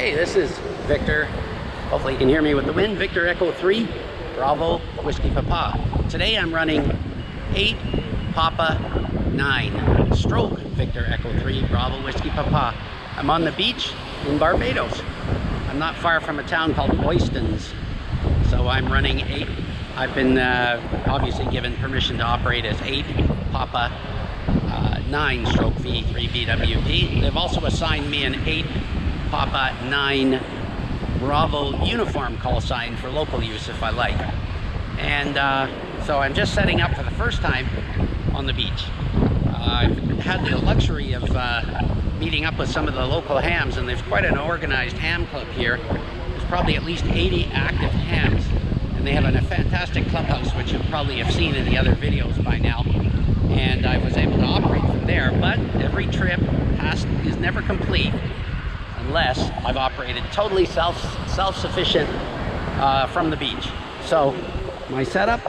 Okay, this is Victor. Hopefully you can hear me with the wind. Victor Echo 3, Bravo, Whiskey Papa. Today I'm running 8 Papa 9 stroke Victor Echo 3, Bravo, Whiskey Papa. I'm on the beach in Barbados. I'm not far from a town called Oistins. So I'm running 8. I've been obviously given permission to operate as 8 Papa 9 stroke VE3BWP. They've also assigned me an 8 Papa 9 Bravo uniform call sign for local use if I like. And so I'm just setting up for the first time on the beach. I've had the luxury of meeting up with some of the local hams, and there's quite an organized ham club here. There's probably at least 80 active hams, and they have a fantastic clubhouse, which you probably have seen in the other videos by now. And I was able to operate from there, but every trip is never complete unless I've operated totally self-sufficient from the beach. So my setup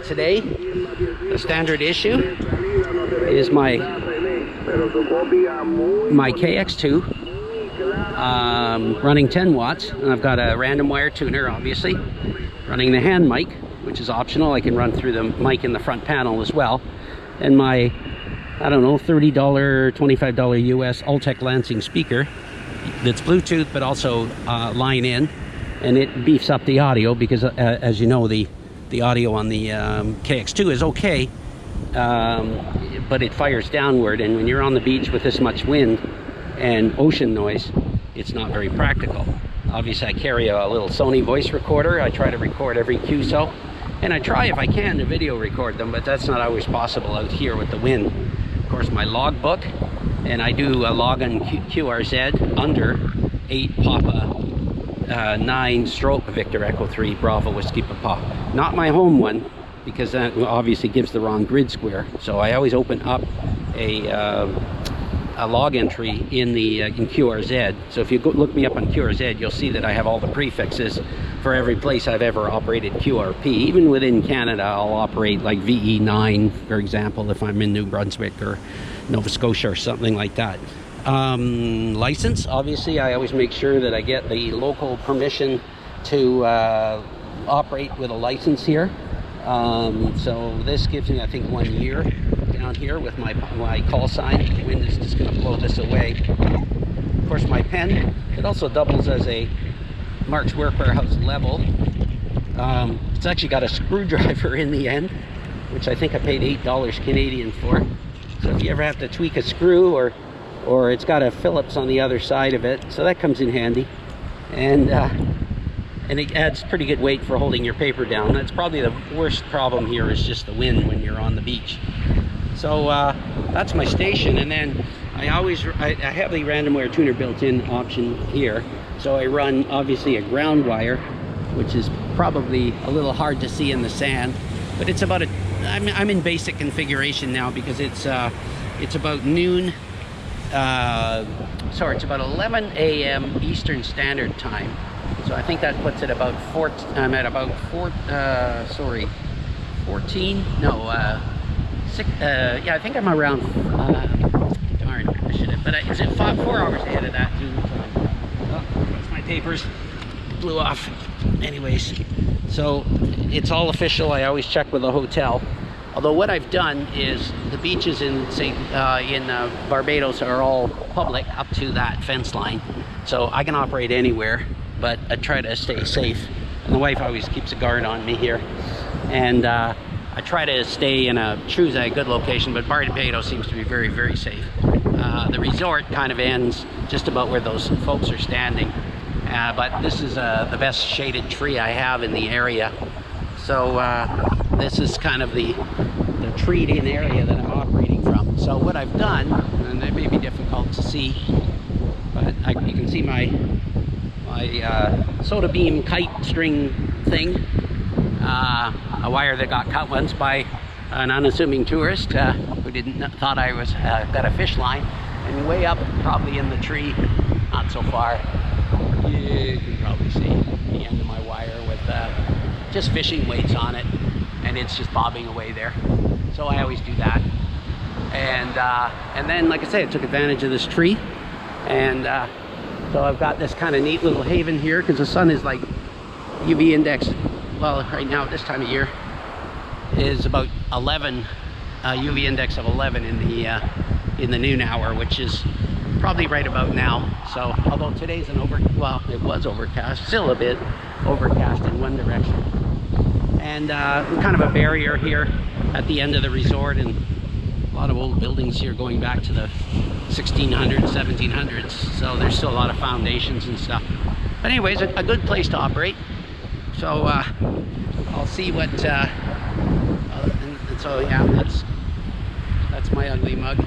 today, the standard issue, is my KX2 running 10 watts, and I've got a random wire tuner, obviously, running the hand mic, which is optional. I can run through the mic in the front panel as well, and my, I don't know, $30, $25 US Ultec Lansing speaker that's Bluetooth but also line in, and it beefs up the audio because as you know, the audio on the KX2 is okay, but it fires downward, and when you're on the beach with this much wind and ocean noise, it's not very practical. Obviously I carry a little Sony voice recorder. I try to record every QSO, and I try if I can to video record them, but that's not always possible out here with the wind. Of course, my logbook, and I do a log on QRZ under 8 Papa 9 stroke Victor Echo 3 Bravo Whiskey Papa. Not my home one, because that obviously gives the wrong grid square. So I always open up a log entry in QRZ. So if you look me up on QRZ, you'll see that I have all the prefixes for every place I've ever operated QRP. Even within Canada, I'll operate like VE9, for example, if I'm in New Brunswick or Nova Scotia or something like that. License, obviously I always make sure that I get the local permission to operate with a license here. So this gives me, I think, 1 year down here with my call sign. The wind is just going to blow this away. Of course, my pen, it also doubles as a Mark's Warehouse level. It's actually got a screwdriver in the end, which I think I paid $8 Canadian for. So if you ever have to tweak a screw, or it's got a Phillips on the other side of it, so that comes in handy. And it adds pretty good weight for holding your paper down. That's probably the worst problem here, is just the wind when you're on the beach. So that's my station, and then I have the random wire tuner built-in option here. So I run obviously a ground wire, which is probably a little hard to see in the sand, but it's about I'm in basic configuration now because it's about noon. Sorry, it's about 11 a.m. Eastern Standard Time. So I think that puts it about 14. Yeah, I think I'm around. Darn, I should have. But is it 4 hours ahead of that Zoom time? Oh, that's my papers. Blew off. Anyways, so it's all official. I always check with the hotel. Although what I've done is the beaches in Barbados are all public up to that fence line, so I can operate anywhere, but I try to stay safe. And the wife always keeps a guard on me here, and I try to choose a good location, but Barbados seems to be very, very safe. The resort kind of ends just about where those folks are standing, but this is the best shaded tree I have in the area. So this is kind of the treed-in area that I'm operating from. So what I've done, and it may be difficult to see, but you can see my soda beam kite string thing, a wire that got cut once by an unassuming tourist who thought I was got a fish line, and way up probably in the tree, not so far, you can probably see the end of my wire with just fishing weights on it, and it's just bobbing away there. So I always do that. And then, like I say, I took advantage of this tree, and So I've got this kind of neat little haven here because the sun is like UV index, well, right now at this time of year is about 11, UV index of 11 in the noon hour, which is probably right about now. So although today's it was overcast, still a bit overcast in one direction. And kind of a barrier here at the end of the resort, and a lot of old buildings here going back to the 1600s, 1700s. So there's still a lot of foundations and stuff. But anyways, a good place to operate. So I'll see what, and so yeah, that's my ugly mug,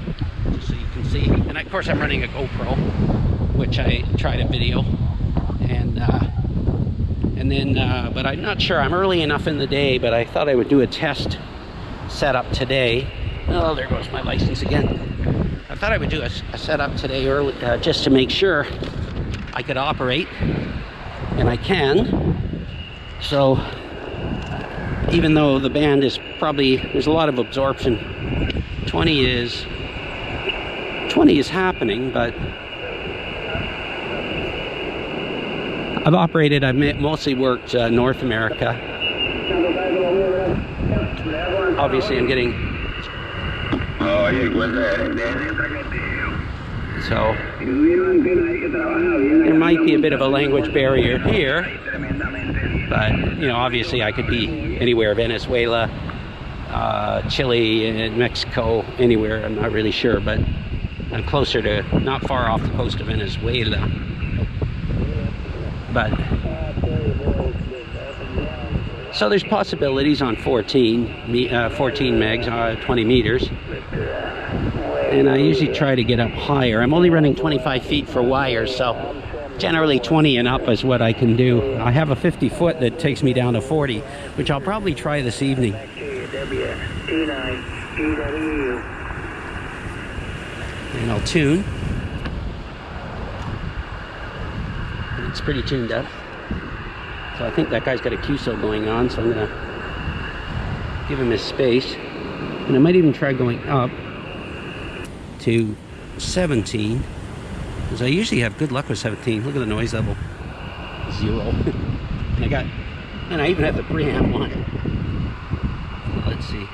just so you can see. And of course I'm running a GoPro, which I try to video. And then, but I'm not sure, I'm early enough in the day, but I thought I would do a test setup today. Oh, there goes my license again. I thought I would do a setup today early, just to make sure I could operate, and I can. So even though the band is probably, there's a lot of absorption, 20 is happening, but I've mostly worked North America. Obviously I'm getting, so there might be a bit of a language barrier here, but you know, obviously I could be anywhere, Venezuela, Chile, Mexico, anywhere, I'm not really sure, but I'm closer to, not far off the coast of Venezuela. But so there's possibilities on 14 megs, 20 meters, and I usually try to get up higher. I'm only running 25 feet for wires, so generally 20 and up is what I can do. I have a 50 foot that takes me down to 40, which I'll probably try this evening. And I'll tune. It's pretty tuned up. So I think that guy's got a QSO going on, so I'm gonna give him his space. And I might even try going up to 17, because I usually have good luck with 17. Look at the noise level, 0. And I even have the preamp on it. So let's see.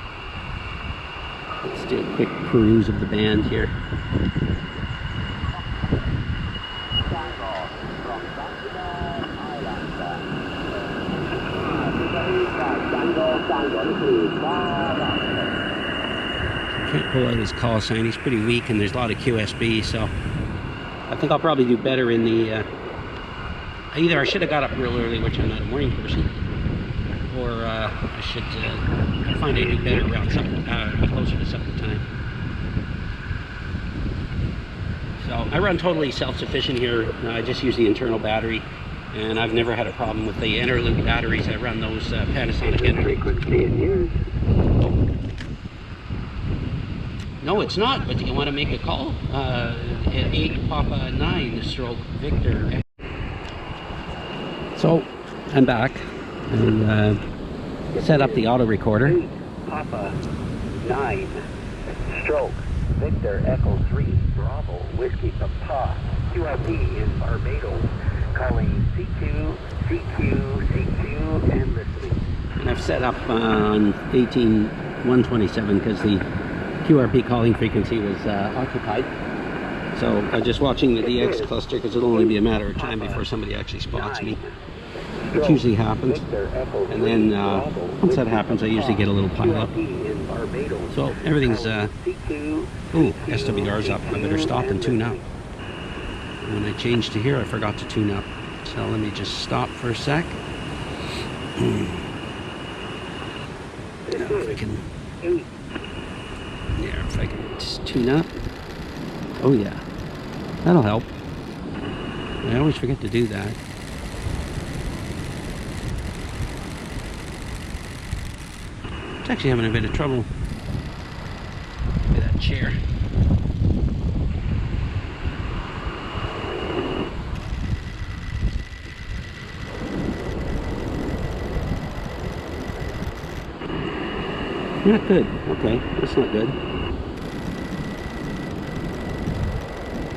Let's do a quick peruse of the band here. Can't pull out his call sign, he's pretty weak, and there's a lot of QSB, so I think I'll probably do better in the either I should have got up real early, which I'm not a morning person, or I should I find I do better around closer to supper time. So I run totally self-sufficient here. I just use the internal battery, and I've never had a problem with the interloop batteries. I run those Panasonic interloops. No, it's not, but do you want to make a call? 8 Papa 9 stroke Victor. So I'm back and set up the auto recorder. 8 Papa 9 stroke Victor Echo 3 Bravo Whiskey Papa QRP in Barbados, calling CQ, and listening. And I've set up on 18127 because the QRP calling frequency was occupied. So I'm just watching the DX cluster because it'll only be a matter of time before somebody actually spots me, which usually happens. And then once that happens, I usually get a little pile up. So everything's, SWR's up. I better stop and tune up. When I changed to here, I forgot to tune up. So let me just stop for a sec. Now if I can, yeah, if I can just tune up. Oh yeah, that'll help. I always forget to do that. It's actually having a bit of trouble with that chair. Not good. Okay, that's not good.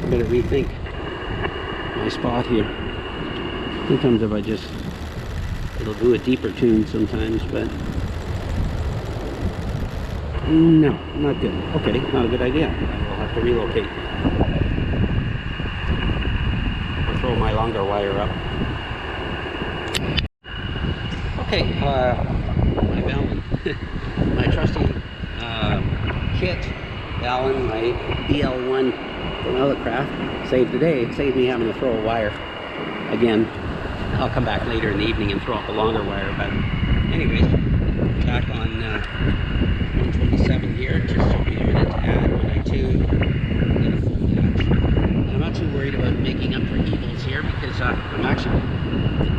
I better rethink. my spot here. Sometimes if I just, it'll do a deeper tune sometimes, but no, not good. Okay, not a good idea. I will have to relocate. Or throw my longer wire up. Okay, my Ballon. My trusty kit Ballon, my BL1 from Outcraft, saved the day. It saved me having to throw a wire again. I'll come back later in the evening and throw up a longer wire, but anyways, back on 127 here. It just took me a minute to add when I tune, get a full match. I'm not too worried about making up for evils here because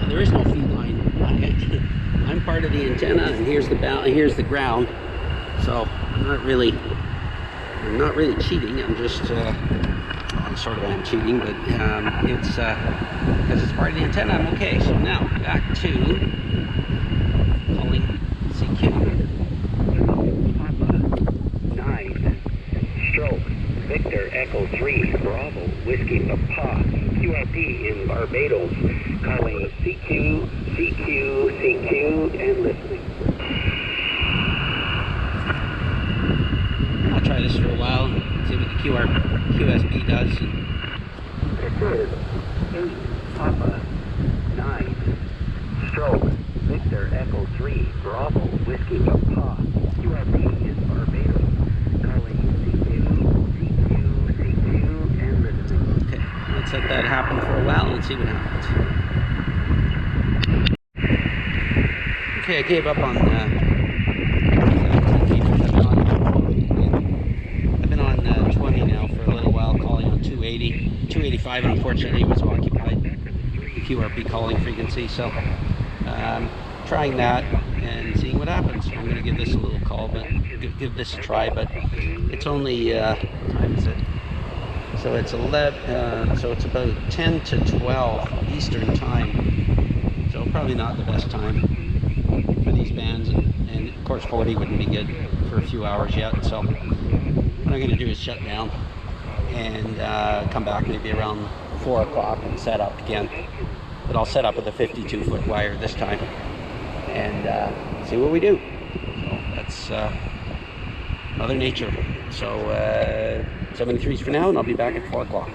there is no feed line. I'm part of the antenna, and here's the ground. So I'm not really cheating. I'm just sort of am cheating, but it's because it's part of the antenna. I'm okay. So now back to calling CQ. Papa 9 stroke Victor Echo 3 Bravo Whiskey Papa QRP in Barbados, calling CQ and listening. I'll try this for a while and see what the QSB does. This is 8 Papa 9 stroke Victor Echo 3 Bravo Whiskey Papa QRP in Barbados, calling CQ and listening. Okay, let's let that happen for a while and see what happens. Okay, I gave up on I've been on 20 now for a little while, calling on 280. 285 unfortunately was occupied, the QRP calling frequency, so trying that and seeing what happens. I'm going to give this a little call, but give this a try, but it's only what time is it? So it's 11, so it's about 10 to 12 Eastern time, so probably not the best time for these bands, and of course 40 wouldn't be good for a few hours yet. So what I'm going to do is shut down and come back maybe around 4 o'clock and set up again, but I'll set up with a 52-foot wire this time and see what we do. So that's Mother Nature. So 73s for now, and I'll be back at 4 o'clock.